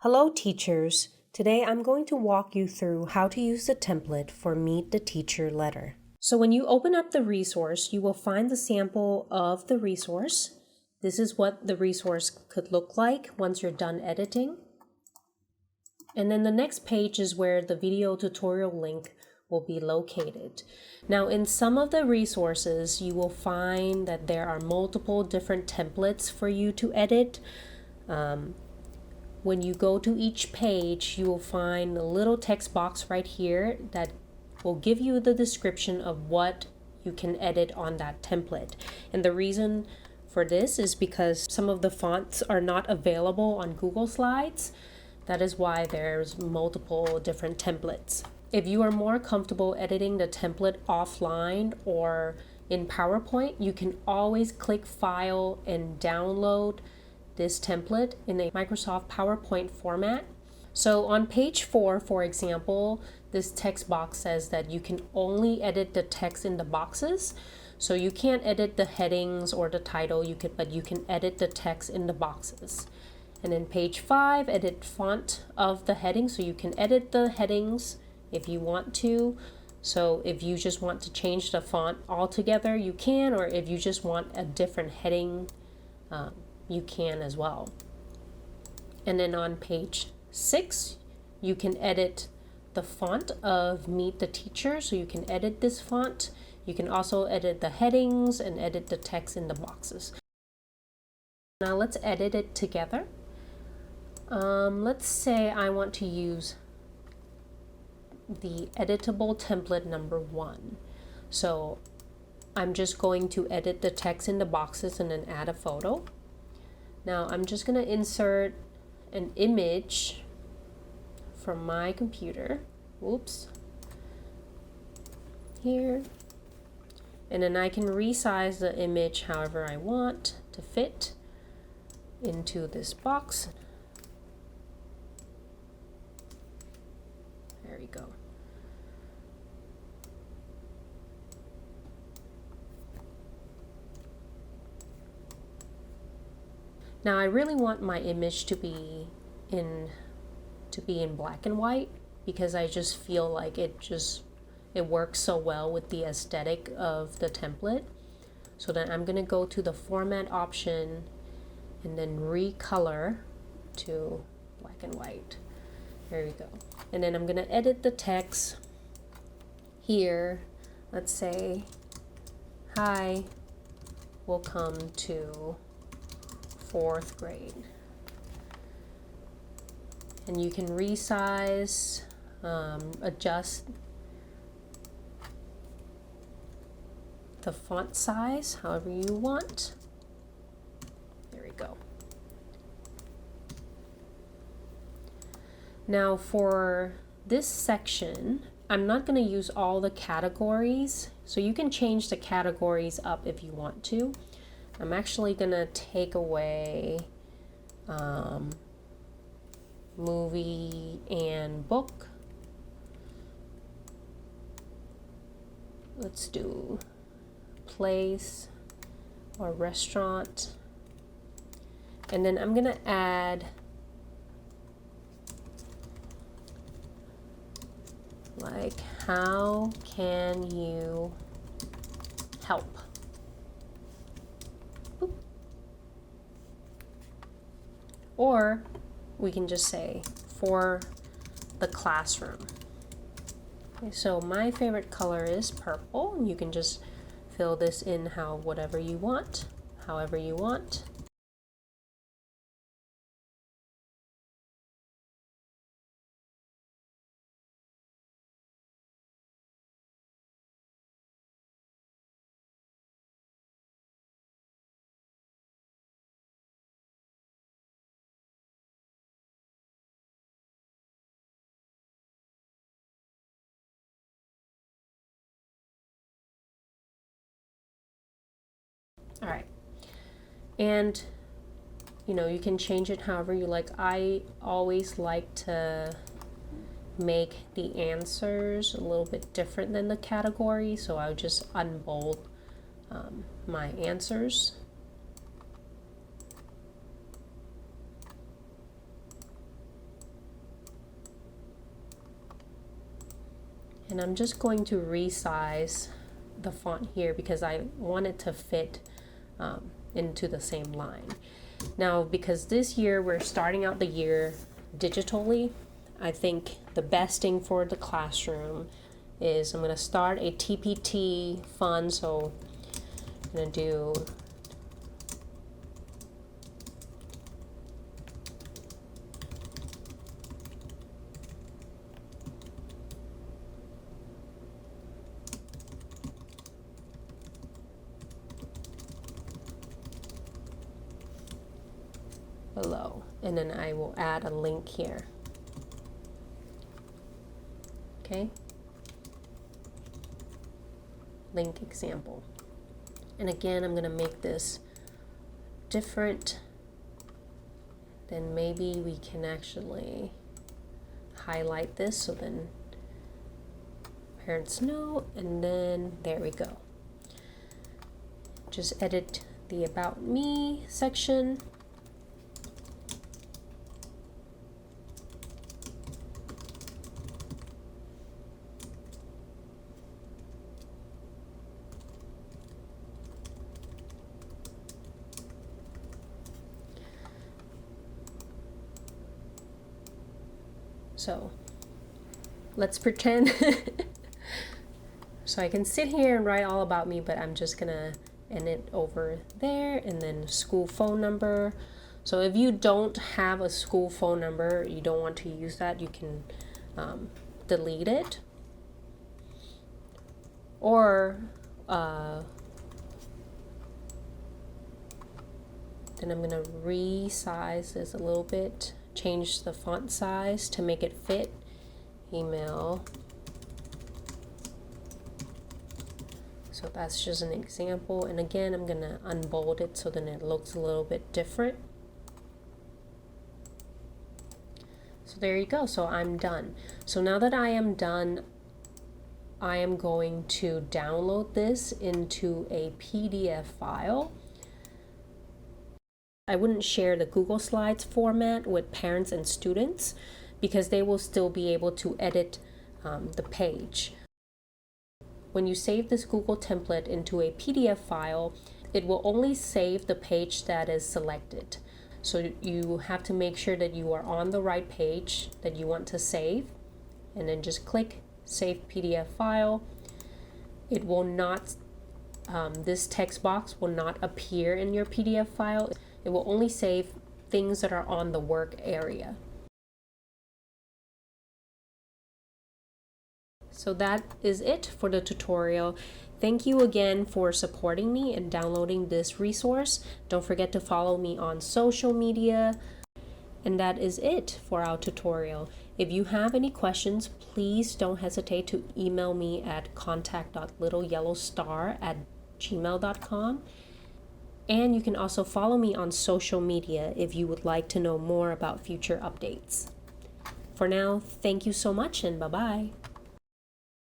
Hello teachers! Today I'm going to walk you through how to use the template for Meet the Teacher letter. So when you open up the resource, you will find the sample of the resource. This is what the resource could look like once you're done editing. And then the next page is where the video tutorial link will be located. Now in some of the resources, you will find that there are multiple different templates for you to edit. When you go to each page, you will find a little text box right here that will give you the description of what you can edit on that template. And the reason for this is because some of the fonts are not available on Google Slides. That is why there's multiple different templates. If you are more comfortable editing the template offline or in PowerPoint, you can always click File and download this template in a Microsoft PowerPoint format. So on page 4, for example, this text box says that you can only edit the text in the boxes. So you can't edit the headings or the title, but you can edit the text in the boxes. And then page 5, edit font of the heading. So you can edit the headings if you want to. So if you just want to change the font altogether, you can, or if you just want a different heading, you can as well. And then on page 6, you can edit the font of Meet the Teacher. So you can edit this font. You can also edit the headings and edit the text in the boxes. Now let's edit it together. Let's say I want to use the editable template number 1. So I'm just going to edit the text in the boxes and then add a photo. Now I'm just going to insert an image from my computer. Oops. Here. And then I can resize the image however I want to fit into this box. There we go. Now I really want my image to be in black and white because I just feel like it works so well with the aesthetic of the template. So then I'm going to go to the format option and then recolor to black and white. There we go. And then I'm going to edit the text here. Let's say, "Hi, welcome to 4th grade." And you can resize, adjust the font size however you want. There we go. Now for this section, I'm not going to use all the categories, so you can change the categories up if you want to. I'm actually going to take away movie and book. Let's do place or restaurant. And then I'm going to add like, how can you help? Boop. Or we can just say for the classroom. Okay, so my favorite color is purple. You can just fill this in however you want. All right. And you can change it however you like. I always like to make the answers a little bit different than the category, so I would just unbold my answers. And I'm just going to resize the font here because I want it to fit into the same line. Now, because this year we're starting out the year digitally, I think the best thing for the classroom is I'm going to start a TPT font. So I'm going to do below, and then I will add a link here. Okay, link example. And again, I'm going to make this different. Then maybe we can actually highlight this so then parents know, and then there we go. Just edit the About Me section. So let's pretend so I can sit here and write all about me, but I'm just gonna end it over there, and then school phone number. So if you don't have a school phone number, you don't want to use that, you can delete it. Or then I'm gonna resize this a little bit, change the font size to make it fit. Email. So that's just an example, and again I'm gonna unbold it so then it looks a little bit different. So there you go. So I'm done. So now that I am done, I am going to download this into a PDF file. I wouldn't share the Google Slides format with parents and students because they will still be able to edit the page. When you save this Google template into a PDF file, it will only save the page that is selected. So you have to make sure that you are on the right page that you want to save, and then just click Save PDF File. It will not, this text box will not appear in your PDF file. It will only save things that are on the work area. So that is it for the tutorial. Thank you again for supporting me and downloading this resource. Don't forget to follow me on social media. And that is it for our tutorial. If you have any questions, please don't hesitate to email me at contact.littleyellowstar@gmail.com. And you can also follow me on social media if you would like to know more about future updates. For now, thank you so much and bye-bye.